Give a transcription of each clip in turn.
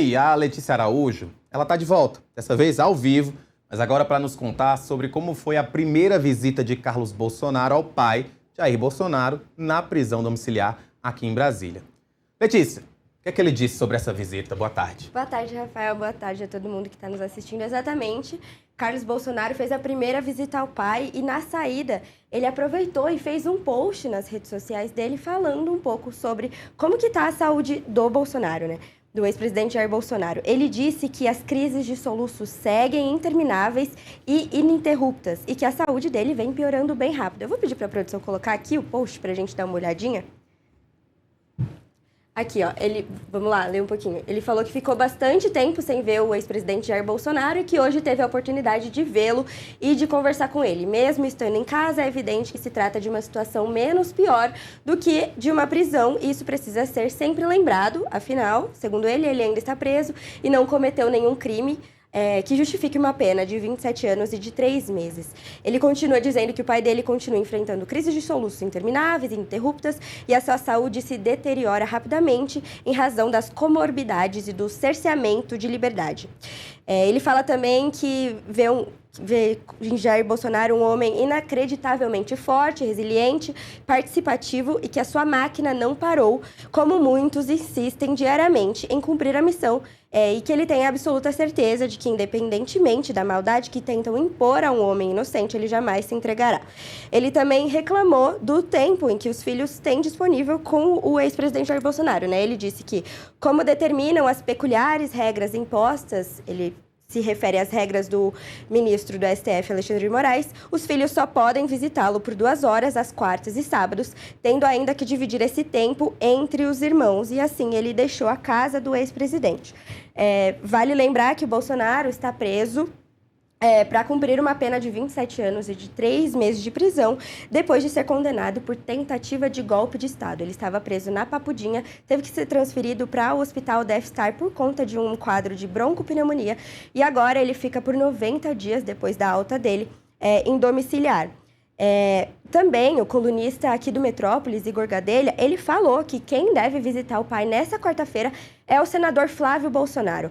E a Letícia Araújo, ela tá de volta, dessa vez ao vivo, mas agora para nos contar sobre como foi a primeira visita de Carlos Bolsonaro ao pai, Jair Bolsonaro, na prisão domiciliar aqui em Brasília. Letícia, o que é que ele disse sobre essa visita? Boa tarde. Boa tarde, Rafael. Boa tarde a todo mundo que está nos assistindo. Exatamente. Carlos Bolsonaro fez a primeira visita ao pai e, na saída, ele aproveitou e fez um post nas redes sociais dele falando um pouco sobre como que está a saúde do Bolsonaro, né? Do ex-presidente Jair Bolsonaro. Ele disse que as crises de soluço seguem intermináveis e ininterruptas e que a saúde dele vem piorando bem rápido. Eu vou pedir para a produção colocar aqui o post para a gente dar uma olhadinha. Aqui, ó, vamos lá, ler um pouquinho. Ele falou que ficou bastante tempo sem ver o ex-presidente Jair Bolsonaro e que hoje teve a oportunidade de vê-lo e de conversar com ele. Mesmo estando em casa, é evidente que se trata de uma situação menos pior do que de uma prisão e isso precisa ser sempre lembrado. Afinal, segundo ele ainda está preso e não cometeu nenhum crime que justifique uma pena de 27 anos e de 3 meses. Ele continua dizendo que o pai dele continua enfrentando crises de soluço intermináveis e ininterruptas e a sua saúde se deteriora rapidamente em razão das comorbidades e do cerceamento de liberdade. Ele fala também que vê em Jair Bolsonaro um homem inacreditavelmente forte, resiliente, participativo e que a sua máquina não parou, como muitos insistem diariamente em cumprir a missão, e que ele tem a absoluta certeza de que, independentemente da maldade que tentam impor a um homem inocente, ele jamais se entregará. Ele também reclamou do tempo em que os filhos têm disponível com o ex-presidente Jair Bolsonaro, né? Ele disse que, como determinam as peculiares regras impostas, ele se refere às regras do ministro do STF, Alexandre de Moraes, os filhos só podem visitá-lo por 2 horas às quartas e sábados, tendo ainda que dividir esse tempo entre os irmãos, e assim ele deixou a casa do ex-presidente. Vale lembrar que o Bolsonaro está preso para cumprir uma pena de 27 anos e de 3 meses de prisão, depois de ser condenado por tentativa de golpe de Estado. Ele estava preso na Papudinha, teve que ser transferido para o Hospital Death-Star por conta de um quadro de broncopneumonia, e agora ele fica por 90 dias depois da alta dele em domiciliar. Também o colunista aqui do Metrópolis, Igor Gadelha, ele falou que quem deve visitar o pai nessa quarta-feira é o senador Flávio Bolsonaro.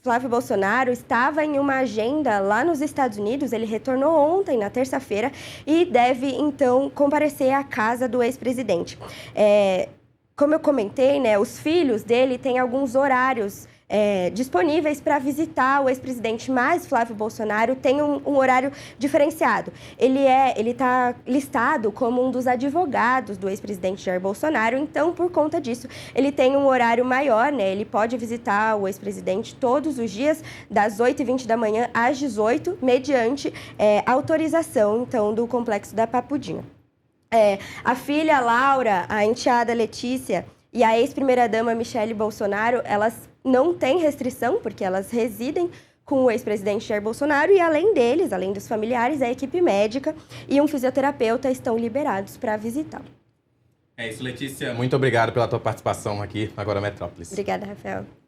Flávio Bolsonaro estava em uma agenda lá nos Estados Unidos, ele retornou ontem, na terça-feira, e deve, então, comparecer à casa do ex-presidente. Como eu comentei, né, os filhos dele têm alguns horários disponíveis para visitar o ex-presidente, mas Flávio Bolsonaro tem um horário diferenciado. Ele está listado como um dos advogados do ex-presidente Jair Bolsonaro, então, por conta disso, ele tem um horário maior, né? Ele pode visitar o ex-presidente todos os dias, das 8h20 da manhã às 18h, mediante autorização, então, do Complexo da Papudinha. A filha Laura, a enteada Letícia e a ex-primeira-dama Michele Bolsonaro, elas não têm restrição, porque elas residem com o ex-presidente Jair Bolsonaro e, além deles, além dos familiares, a equipe médica e um fisioterapeuta estão liberados para visitá-lo. É isso, Letícia. Muito obrigado pela tua participação aqui no Agora Metrópolis. Obrigada, Rafael.